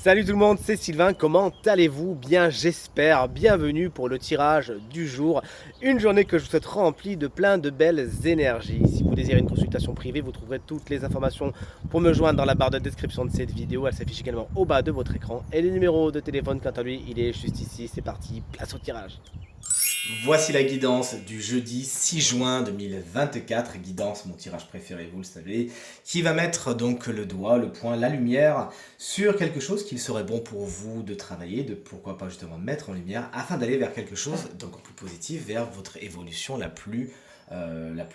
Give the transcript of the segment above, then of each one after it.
Salut tout le monde, c'est Sylvain, comment allez-vous? Bien j'espère, bienvenue pour le tirage du jour, une journée que je vous souhaite remplie de plein de belles énergies. Si vous désirez une consultation privée, vous trouverez toutes les informations pour me joindre dans la barre de description de cette vidéo, elle s'affiche également au bas de votre écran. Et le numéro de téléphone quant à lui, il est juste ici, c'est parti, place au tirage. Voici la guidance du jeudi 6 juin 2024, guidance, mon tirage préféré, vous le savez, qui va mettre donc le doigt, le point, la lumière sur quelque chose qu'il serait bon pour vous de travailler, de pourquoi pas justement mettre en lumière, afin d'aller vers quelque chose d'encore plus positif, vers votre évolution la plus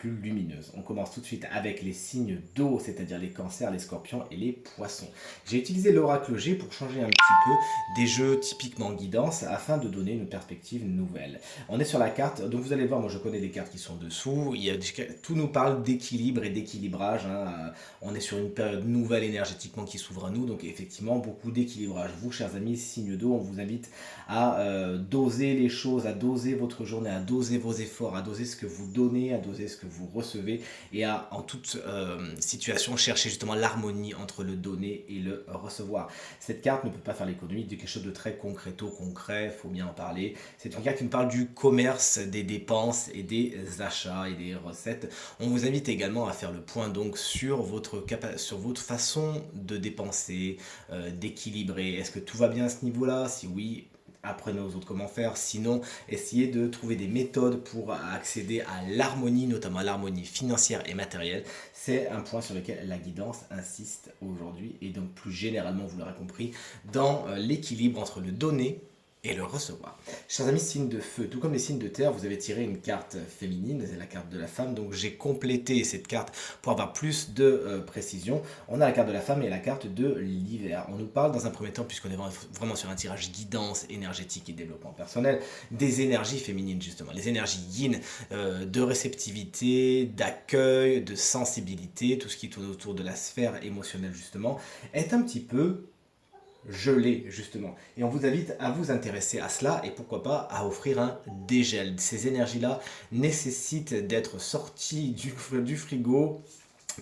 lumineuse. On commence tout de suite avec les signes d'eau, c'est-à-dire les cancers, les scorpions et les poissons. J'ai utilisé l'oracle G pour changer un petit peu des jeux typiquement guidance afin de donner une perspective nouvelle. On est sur la carte, donc vous allez voir, moi je connais les cartes qui sont dessous, tout nous parle d'équilibre et d'équilibrage, hein. On est sur une période nouvelle énergétiquement qui s'ouvre à nous, donc effectivement beaucoup d'équilibrage. Vous, chers amis, signe d'eau, on vous invite à doser les choses, à doser votre journée, à doser vos efforts, à doser ce que vous donnez, à doser ce que vous recevez, et à en toute situation chercher justement l'harmonie entre le donner et le recevoir. Cette carte ne peut pas faire l'économie de quelque chose de très concret, faut bien en parler. C'est une carte qui nous parle du commerce, des dépenses et des achats et des recettes. On vous invite également à faire le point donc sur votre façon de dépenser, d'équilibrer. Est-ce que tout va bien à ce niveau-là? Si oui, apprenez aux autres comment faire. Sinon, essayez de trouver des méthodes pour accéder à l'harmonie, notamment à l'harmonie financière et matérielle. C'est un point sur lequel la guidance insiste aujourd'hui et donc plus généralement, vous l'aurez compris, dans l'équilibre entre le donner et le recevoir. Chers amis, signes de feu, tout comme les signes de terre, vous avez tiré une carte féminine, c'est la carte de la femme, donc j'ai complété cette carte pour avoir plus de précision. On a la carte de la femme et la carte de l'hiver. On nous parle dans un premier temps, puisqu'on est vraiment sur un tirage guidance énergétique et développement personnel, des énergies féminines justement, les énergies yin, de réceptivité, d'accueil, de sensibilité, tout ce qui tourne autour de la sphère émotionnelle justement, est un petit peu gelé justement. Et on vous invite à vous intéresser à cela et pourquoi pas à offrir un dégel. Ces énergies-là nécessitent d'être sorties du frigo.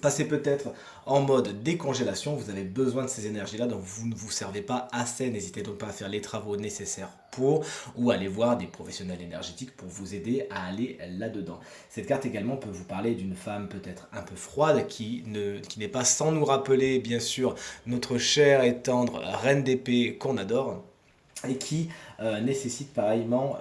Passez peut-être en mode décongélation, vous avez besoin de ces énergies-là, donc vous ne vous servez pas assez, n'hésitez donc pas à faire les travaux nécessaires pour, ou aller voir des professionnels énergétiques pour vous aider à aller là-dedans. Cette carte également peut vous parler d'une femme peut-être un peu froide, qui n'est pas sans nous rappeler bien sûr notre chère et tendre reine d'épée qu'on adore, et qui nécessite pareillement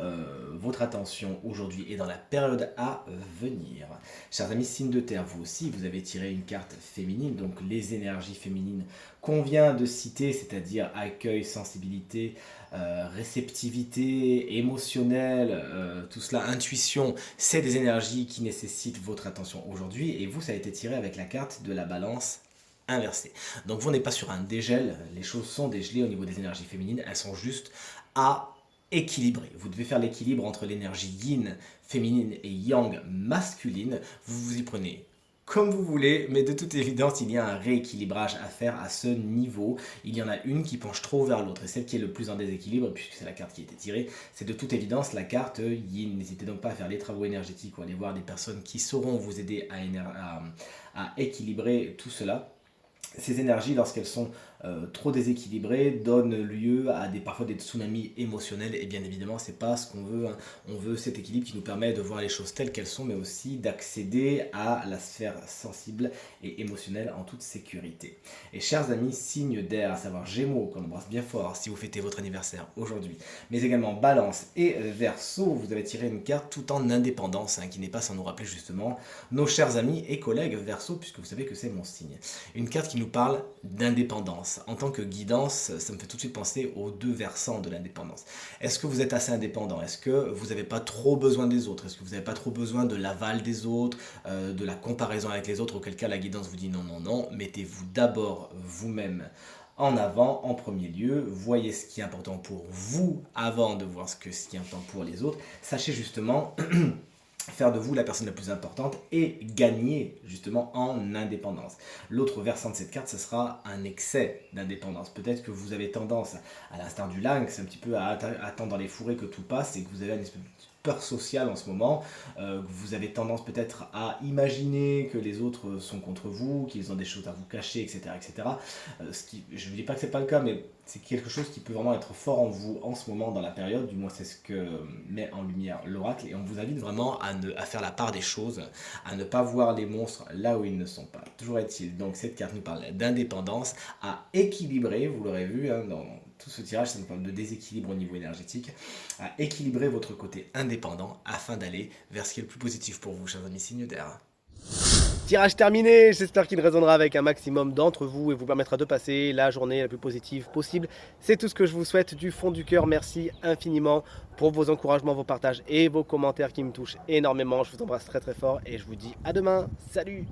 votre attention aujourd'hui et dans la période à venir. Chers amis, signe de terre, vous aussi, vous avez tiré une carte féminine, donc les énergies féminines qu'on vient de citer, c'est-à-dire accueil, sensibilité, réceptivité, émotionnelle, tout cela, intuition, c'est des énergies qui nécessitent votre attention aujourd'hui, et vous, ça a été tiré avec la carte de la balance inversée. Donc vous n'êtes pas sur un dégel, les choses sont dégelées au niveau des énergies féminines, elles sont juste à équilibrer. Vous devez faire l'équilibre entre l'énergie yin féminine et yang masculine. Vous vous y prenez comme vous voulez, mais de toute évidence, il y a un rééquilibrage à faire à ce niveau. Il y en a une qui penche trop vers l'autre, et celle qui est le plus en déséquilibre, puisque c'est la carte qui a été tirée, c'est de toute évidence la carte yin. N'hésitez donc pas à faire les travaux énergétiques ou à aller voir des personnes qui sauront vous aider à équilibrer tout cela. Ces énergies, lorsqu'elles sont trop déséquilibrées, donnent lieu à parfois des tsunamis émotionnels, et bien évidemment c'est pas ce qu'on veut, hein. On veut cet équilibre qui nous permet de voir les choses telles qu'elles sont, mais aussi d'accéder à la sphère sensible et émotionnelle en toute sécurité. Et chers amis, signe d'air, à savoir Gémeaux, qu'on embrasse bien fort si vous fêtez votre anniversaire aujourd'hui, mais également Balance et Verseau, vous avez tiré une carte tout en indépendance, hein, qui n'est pas sans nous rappeler justement nos chers amis et collègues Verseau, puisque vous savez que c'est mon signe. Une carte qui nous parle d'indépendance. En tant que guidance, ça me fait tout de suite penser aux deux versants de l'indépendance. Est-ce que vous êtes assez indépendant? Est-ce que vous n'avez pas trop besoin des autres? Est-ce que vous n'avez pas trop besoin de l'aval des autres, de la comparaison avec les autres? Auquel cas la guidance vous dit non, non, non. Mettez-vous d'abord vous-même en avant, en premier lieu. Voyez ce qui est important pour vous avant de voir ce qui est important pour les autres. Sachez justement faire de vous la personne la plus importante et gagner justement en indépendance. L'autre versant de cette carte, ce sera un excès d'indépendance. Peut-être que vous avez tendance, à l'instar du lynx, un petit peu à attendre dans les fourrés que tout passe, et que vous avez une espèce de peur sociale en ce moment. Vous avez tendance peut-être à imaginer que les autres sont contre vous, qu'ils ont des choses à vous cacher, etc. etc. Je ne dis pas que ce n'est pas le cas, mais c'est quelque chose qui peut vraiment être fort en vous en ce moment dans la période, du moins c'est ce que met en lumière l'oracle, et on vous invite vraiment à faire la part des choses, à ne pas voir les monstres là où ils ne sont pas. Toujours est-il, donc cette carte nous parle d'indépendance, à équilibrer, vous l'aurez vu dans tout ce tirage, ça nous parle de déséquilibre au niveau énergétique, à équilibrer votre côté indépendant afin d'aller vers ce qui est le plus positif pour vous, chers amis signes d'air. Tirage terminé, j'espère qu'il résonnera avec un maximum d'entre vous et vous permettra de passer la journée la plus positive possible. C'est tout ce que je vous souhaite du fond du cœur. Merci infiniment pour vos encouragements, vos partages et vos commentaires qui me touchent énormément. Je vous embrasse très très fort et je vous dis à demain. Salut!